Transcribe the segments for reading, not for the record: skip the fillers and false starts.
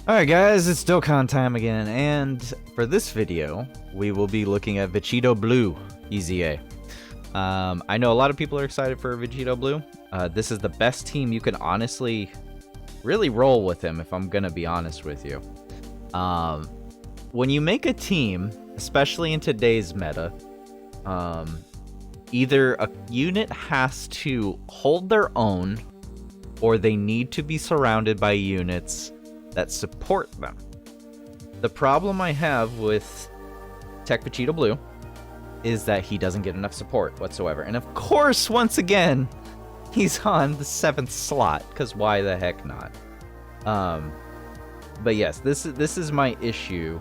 Alright guys, it's Dokkan time again, and for this video, we will be looking at Vegito Blue EZA. I know a lot of people are excited for Vegito Blue. This is the best team you can honestly really roll with him, if I'm gonna be honest with you. When you make a team, especially in today's meta, either a unit has to hold their own, or they need to be surrounded by units that support them. The problem I have with TEQ Vegito Blue is that he doesn't get enough support whatsoever. And of course, once again, he's on the 7th slot, because why the heck not? But yes, this is my issue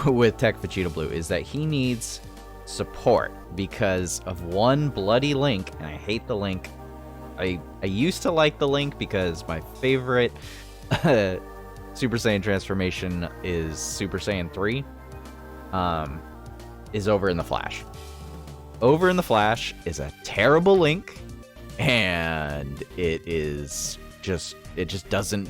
with TEQ Vegito Blue, is that he needs support because of one bloody Link, and I hate the Link. I used to like the Link because my favorite Super Saiyan transformation is Super Saiyan 3, is Over in the Flash. Over in the Flash is a terrible Link, and it just doesn't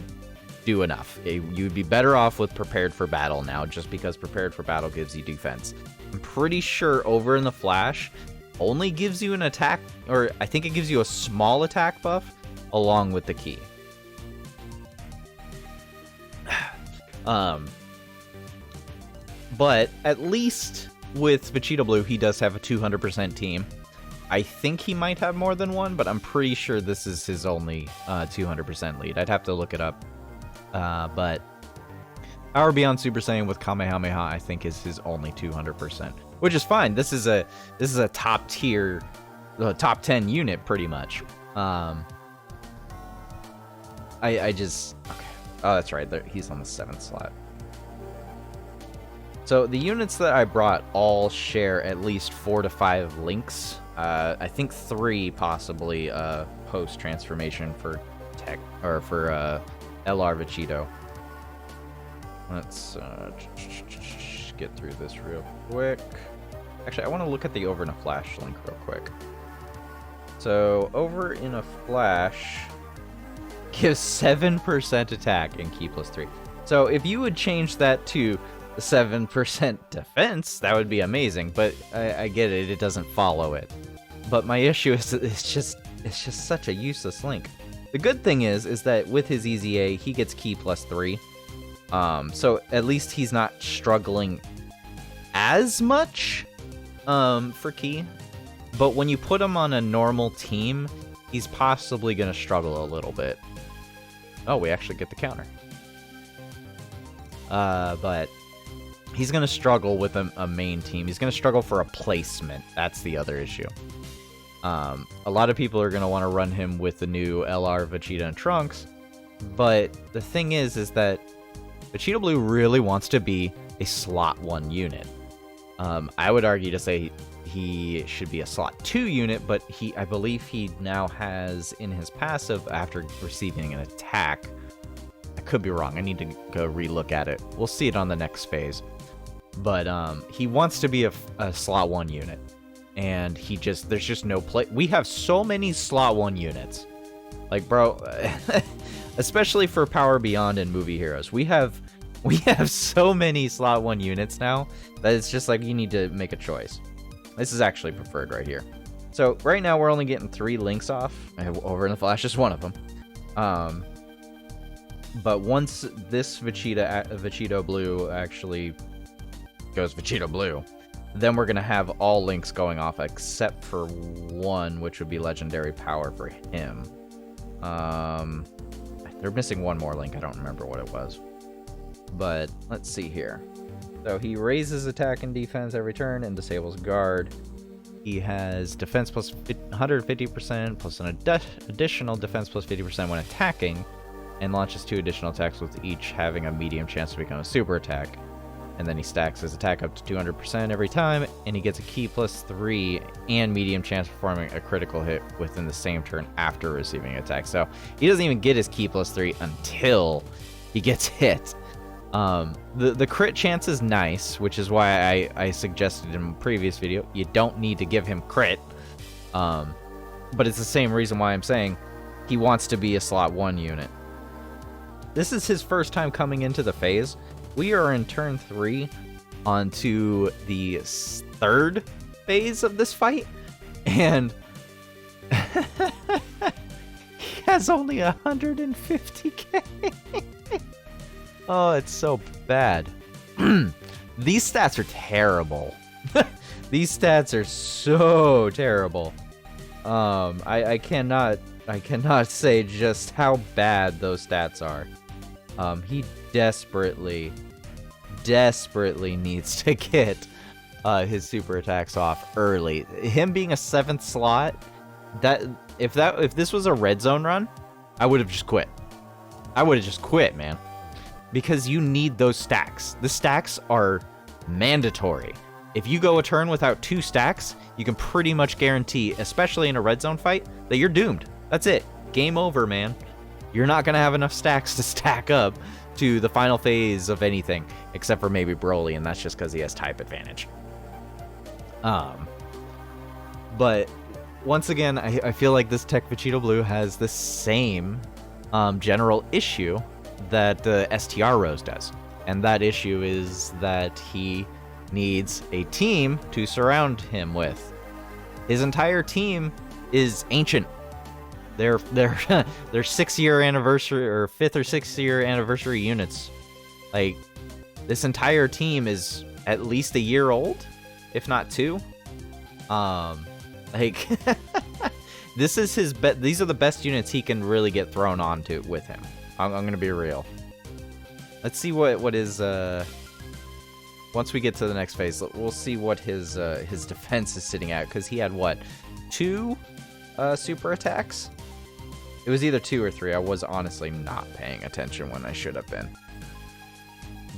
do enough. You'd be better off with Prepared for Battle now, just because Prepared for Battle gives you defense. I'm pretty sure Over in the Flash only gives you an attack, or I think it gives you a small attack buff along with the key. But at least with Vegito Blue, he does have a 200% team. I think he might have more than one, but I'm pretty sure this is his only 200% lead. I'd have to look it up. But Power Beyond Super Saiyan with Kamehameha, I think, is his only 200%, which is fine. This is a top tier, top 10 unit pretty much. I just okay. Oh, that's right. He's on the 7th slot. So the units that I brought all share at least 4 to 5 links. I think 3 possibly post transformation for TEQ or for LR Vegito. Let's get through this real quick. Actually, I want to look at the Over in a Flash link real quick. So Over in a Flash gives 7% attack and key +3. So if you would change that to the 7% defense, that would be amazing. But I get it; it doesn't follow it. But my issue is that it's just such a useless link. The good thing is that with his EZA, he gets key +3. So at least he's not struggling as much for key. But when you put him on a normal team, he's possibly going to struggle a little bit. Oh, we actually get the counter. But he's going to struggle with a main team. He's going to struggle for a placement. That's the other issue. A lot of people are going to want to run him with the new LR, Vegeta, and Trunks. But the thing is that Vegito Blue really wants to be a slot 1 unit. I would argue to say he should be a slot 2 unit, but I believe he now has in his passive, after receiving an attack, I could be wrong, I need to go relook at it. We'll see it on the next phase. But he wants to be a slot 1 unit. And there's just no play. We have so many slot 1 units. Like, bro, especially for Power Beyond and Movie Heroes. We have so many slot 1 units now that it's just like you need to make a choice. This is actually preferred right here. So right now we're only getting 3 links off. Over in the Flash is one of them. But once this Vegito Blue actually goes Vegito Blue, then we're going to have all links going off except for one, which would be Legendary Power for him. They're missing one more link. I don't remember what it was. But let's see here. So he raises attack and defense every turn and disables guard. He has defense plus 150% plus an additional defense plus 50% when attacking, and launches 2 additional attacks with each having a medium chance to become a super attack. And then he stacks his attack up to 200% every time, and he gets a key +3 and medium chance performing a critical hit within the same turn after receiving an attack. So he doesn't even get his key +3 until he gets hit. The crit chance is nice, which is why I suggested in a previous video, you don't need to give him crit. But it's the same reason why I'm saying he wants to be a slot 1 unit. This is his first time coming into the phase. We are in turn 3 onto the 3rd phase of this fight, and he has only 150k. Oh, it's so bad. These stats are terrible. These stats are so terrible. I cannot say just how bad those stats are. He desperately needs to get his super attacks off early. Him being a 7th slot, if this was a red zone run, I would have just quit. I would have just quit, man. Because you need those stacks. The stacks are mandatory. If you go a turn without 2 stacks, you can pretty much guarantee, especially in a red zone fight, that you're doomed. That's it. Game over, man. You're not going to have enough stacks to stack up to the final phase of anything, except for maybe Broly, and that's just because he has type advantage. But once again, I feel like this TEQ Vegito Blue has the same general issue that the STR Rose does. And that issue is that he needs a team to surround him with. His entire team is ancient. They're 6-year anniversary or 5th or 6th year anniversary units. Like, this entire team is at least a year old, if not 2. Like this is his these are the best units he can really get thrown onto with him. I'm gonna be real. Let's see what his once we get to the next phase, we'll see what his defense is sitting at, because he had what, 2 super attacks? It was either 2 or 3. I was honestly not paying attention when I should have been.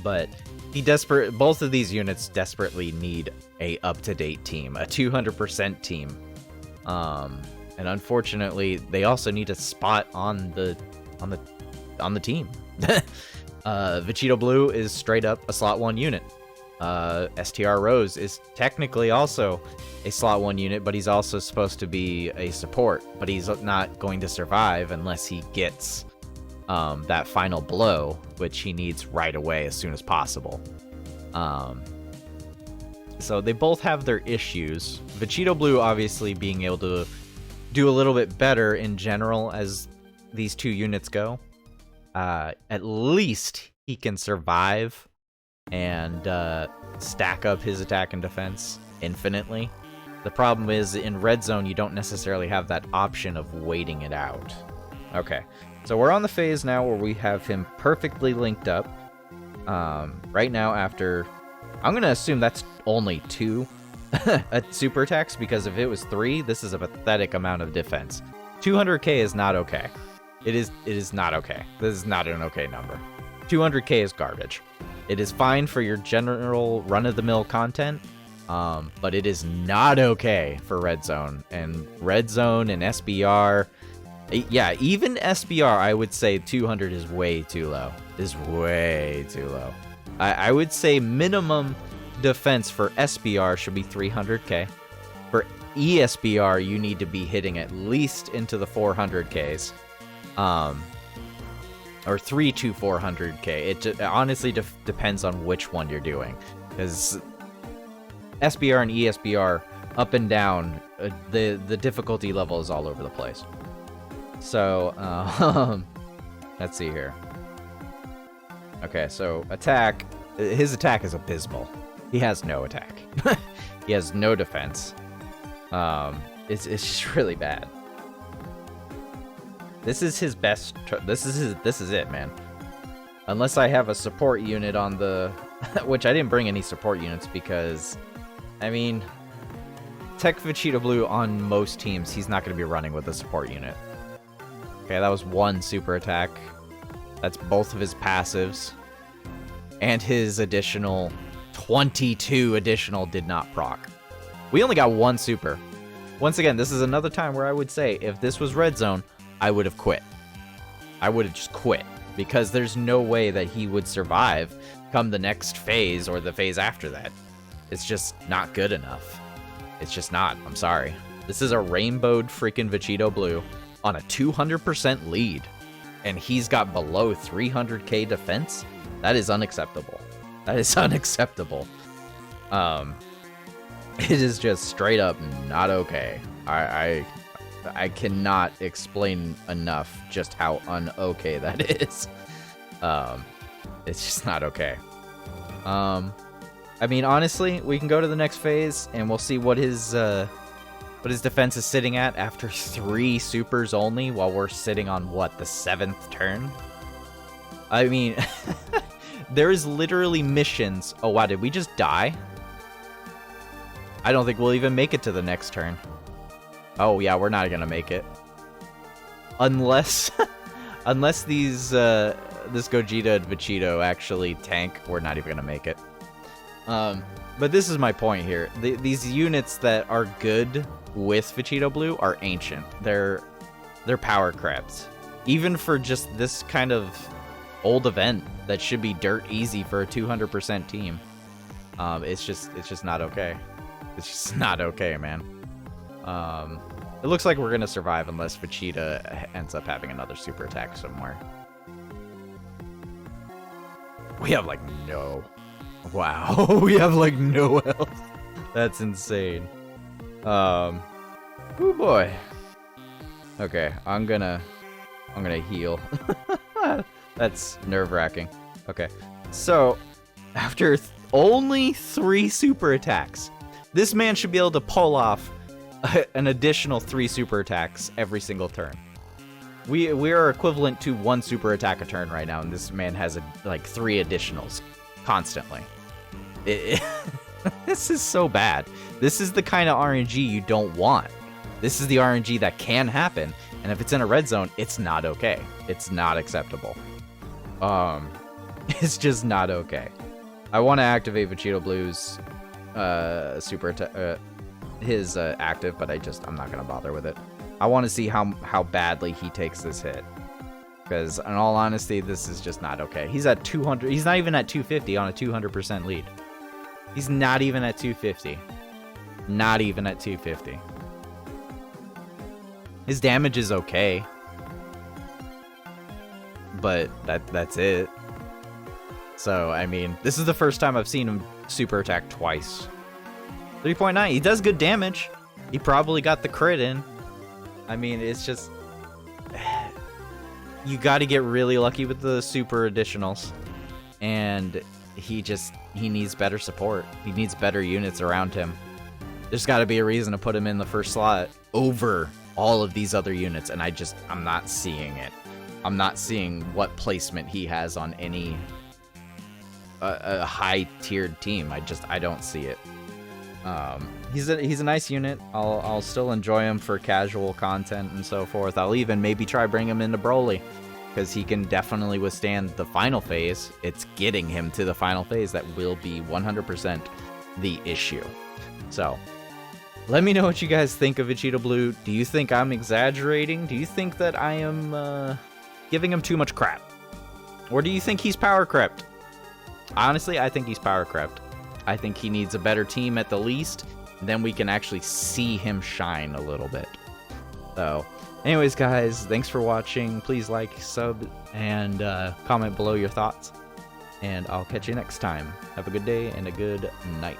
But both of these units desperately need a up-to-date team, a 200% team. And unfortunately, they also need a spot on the team. Vegito Blue is straight up a slot 1 unit. STR Rose is technically also a slot 1 unit, but he's also supposed to be a support, but he's not going to survive unless he gets that final blow, which he needs right away as soon as possible. So they both have their issues. Vegito Blue obviously being able to do a little bit better in general as these 2 units go. At least he can survive and stack up his attack and defense infinitely. The problem is, in red zone, you don't necessarily have that option of waiting it out. Okay, so we're on the phase now where we have him perfectly linked up. Right now, after... I'm going to assume that's only 2 super attacks, because if it was 3, this is a pathetic amount of defense. 200k is not okay. It is not okay. This is not an okay number. 200k is garbage. It is fine for your general run-of-the-mill content, but it is not okay for Red Zone. And Red Zone and SBR, yeah, even SBR, I would say 200 is way too low. Is way too low. I would say minimum defense for SBR should be 300k. For ESBR, you need to be hitting at least into the 400ks. Or 3 to 400k. It honestly depends on which one you're doing, because SBR and ESBR, up and down, the difficulty level is all over the place. So let's see here. Okay, so attack. His attack is abysmal. He has no attack. He has no defense. It's just really bad. This is his best. This is it, man. Unless I have a support unit on the, which I didn't bring any support units because, I mean, TEQ Vegito Blue on most teams, he's not going to be running with a support unit. Okay, that was 1 super attack. That's both of his passives, and his additional 22 additional did not proc. We only got 1 super. Once again, this is another time where I would say, if this was red zone, I would have quit. I would have just quit, because there's no way that he would survive come the next phase or the phase after that. It's just not good enough. It's just not. I'm sorry. This is a rainbowed freaking Vegito Blue on a 200% lead. and he's got below 300k defense. That is unacceptable. That is unacceptable. It is just straight up not okay. I cannot explain enough just how un-okay that is. It's just not okay. I mean, honestly, we can go to the next phase and we'll see what his defense is sitting at after 3 supers only, while we're sitting on what, the 7th turn? I mean, there is literally missions. Oh wow, did we just die? I don't think we'll even make it to the next turn. Oh yeah, we're not gonna make it. Unless unless these this Gogeta and Vegito actually tank, we're not even gonna make it. But this is my point here. These units that are good with Vegito Blue are ancient. They're power crabs. Even for just this kind of old event that should be dirt easy for a 200% team. It's just not okay. It's just not okay, man. It looks like we're gonna survive unless Vegeta ends up having another super attack somewhere. We have like no. Wow, we have like no health. That's insane. Oh boy. Okay, I'm gonna heal. That's nerve-wracking. Okay, so after only 3 super attacks, this man should be able to pull off an additional 3 super attacks every single turn. We are equivalent to 1 super attack a turn right now, and this man has like 3 additionals constantly. This is so bad. This is the kind of RNG you don't want. This is the RNG that can happen, and if it's in a red zone, it's not okay. It's not acceptable. It's just not okay. I want to activate Vegito Blue's super attack, his active, but I'm not gonna bother with it. I want to see how badly he takes this hit, because in all honesty, this is just not okay. He's at 200. He's not even at 250 on a 200% lead. He's not even at 250. Not even at 250. His damage is okay, but that's it. So, I mean, this is the first time I've seen him super attack twice. 3.9, he does good damage. He probably got the crit in. I mean, it's just... You gotta get really lucky with the super additionals. And he needs better support. He needs better units around him. There's gotta be a reason to put him in the first slot over all of these other units, and I'm not seeing it. I'm not seeing what placement he has on any a high-tiered team. I don't see it. He's a nice unit. I'll still enjoy him for casual content and so forth. I'll even maybe try bring him into Broly, because he can definitely withstand the final phase. It's getting him to the final phase that will be 100% the issue. So, let me know what you guys think of Vegito Blue. Do you think I'm exaggerating? Do you think that I am giving him too much crap? Or do you think he's power crept? Honestly, I think he's power crept. I think he needs a better team at the least. Then we can actually see him shine a little bit. So, anyways, guys, thanks for watching. Please like, sub, and comment below your thoughts. And I'll catch you next time. Have a good day and a good night.